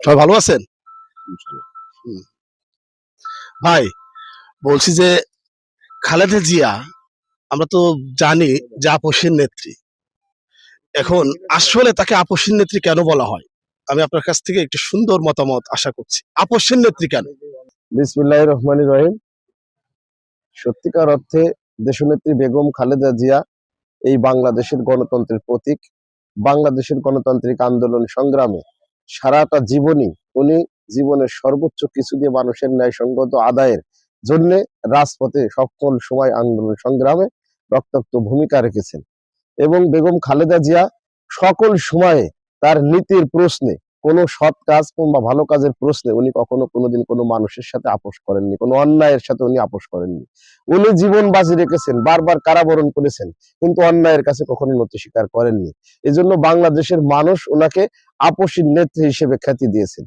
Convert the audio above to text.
সবাই ভালো আছেন? হুম। ভাই, বলছি যে খালেদা জিয়া আমরা তো জানি যে আপসের নেত্রী। এখন আসলে তাকে আপসের নেত্রী কেন বলা হয়? আমি আপনার কাছ থেকে একটু সুন্দর মতামত আশা করছি। আপসের নেত্রী কেন? বিসমিল্লাহির রহমানির রহিম। সত্যিকার অর্থে দেশনেত্রী বেগম খালেদা জিয়া এই বাংলাদেশের গণতন্ত্রের প্রতীক। বাংলাদেশের গণতান্ত্রিক আন্দোলন সংগ্রামে সারাটা জীবনই উনি জীবনের সর্বোচ্চ কিছু দিয়ে মানুষের ন্যায়সঙ্গত আদায়ের জন্য রাজপথে সকল সময় আন্দোলন সংগ্রামে রক্তাক্ত ভূমিকা রেখেছেন। এবং বেগম খালেদা জিয়া সকল সময়ে তার নীতির প্রশ্নে, কোনো সৎ কাজ কিংবা ভালো কাজের প্রশ্নে উনি কখনো কোনোদিন কোনো মানুষের সাথে আপোষ করেননি, কোনো অন্যায়ের সাথে উনি আপোষ করেননি। উনি জীবন বাজি রেখেছেন, বারবার কারাবরণ করেছেন, কিন্তু অন্যায়ের কাছে কখনো নতি স্বীকার করেননি। এজন্য বাংলাদেশের মানুষ ওনাকে আপসী নেত্রী হিসেবে খ্যাতি দিয়েছেন।